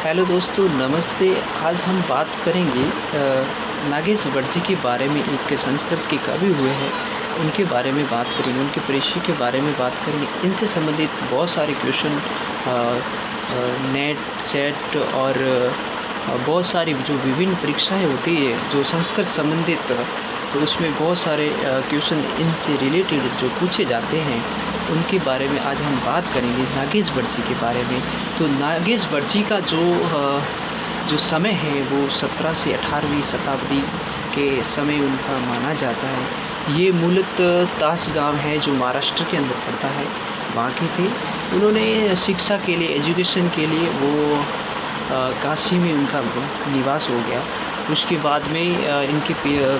Hello दोस्तों, नमस्ते। आज हम बात करेंगे नागेश बड़जी के बारे में। एक संस्कृत के कवि हुए हैं, उनके बारे में बात करेंगे, उनके परिचय के बारे में बात करेंगे। इनसे संबंधित बहुत सारे क्वेश्चन नेट सेट और बहुत सारी जो विभिन्न परीक्षाएं होती है जो संस्कृत संबंधित, तो उसमें बहुत सारे क्वेश्चन इनसे रिलेटेड जो पूछे जाते हैं उनके बारे में आज हम बात करेंगे, नागेश बड़जी के बारे में। तो नागेश बड़जी का जो समय है वो 17 से 18वीं शताब्दी के समय उनका माना जाता है। ये मूलतः तास गांव है जो महाराष्ट्र के अंदर पड़ता है, वहाँ के थे। उन्होंने शिक्षा के लिए, एजुकेशन के लिए वो काशी में उनका निवास हो गया। उसके बाद में इनके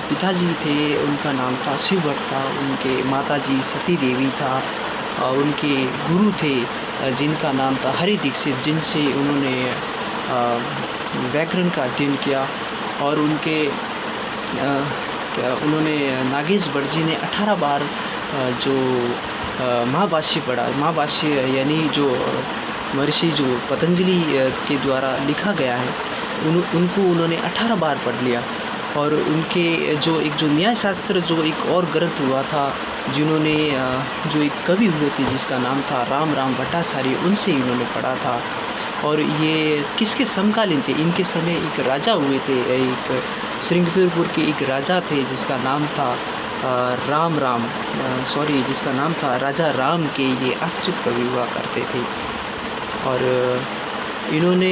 पिताजी थे, उनका नाम था शिव भट्ट था। उनके माताजी सती देवी था और उनके गुरु थे जिनका नाम था हरि दीक्षित, जिनसे उन्होंने व्याकरण का अध्ययन किया। और उन्होंने नागेश बड़जी ने 18 बार जो महाभाष्य पढ़ा। महाभाष्य यानी जो महर्षि जो पतंजलि के द्वारा लिखा गया है, उनको उन्होंने 18 बार पढ़ लिया। और उनके जो न्याय शास्त्र जो एक और ग्रंथ हुआ था, जिन्होंने जो एक कवि हुए थे जिसका नाम था राम भट्टाचार्य, उनसे इन्होंने पढ़ा था। और ये किसके समकालीन थे? इनके समय एक राजा हुए थे, एक श्रृंगवीरपुर के एक राजा थे जिसका नाम था जिसका नाम था राजा राम के ये आश्रित कवि हुआ करते थे। और इन्होंने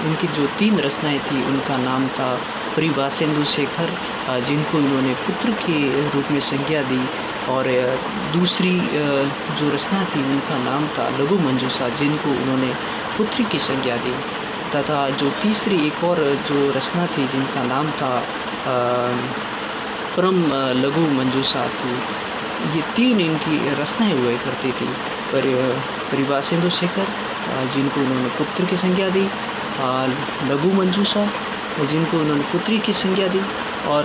इनकी जो 3 रचनाएं थी, उनका नाम था परिभाषेन्दु शेखर, जिनको इन्होंने पुत्र के रूप में संज्ञा दी। और दूसरी जो रचना थी उनका नाम था लघु मंजूषा, जिनको उन्होंने पुत्री की संज्ञा दी। तथा जो तीसरी एक और जो रचना थी जिनका नाम था परम लघु मंजूषा थी। ये 3 इनकी रचनाएं हुआ करती थी। परिभाषेन्दु शेखर, जिनको उन्होंने पुत्र की संज्ञा दी, लघु मंजूषा जिनको उन्होंने पुत्री की संज्ञा दी, और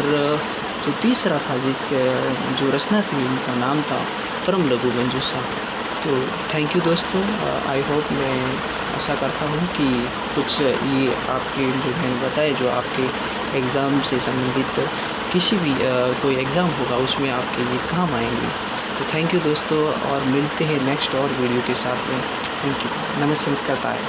जो तीसरा था जिसके जो रचना थी उनका नाम था परम लघु मंजूषा। तो थैंक यू दोस्तों। आई होप, मैं आशा करता हूँ कि कुछ ये आपके जो मैंने बताए, जो आपके एग्ज़ाम से संबंधित किसी भी कोई एग्ज़ाम होगा उसमें आपके ये काम आएंगे। तो थैंक यू दोस्तों, और मिलते हैं नेक्स्ट और वीडियो के साथ में। Thank you. नमस्ते, संस्कृत आए।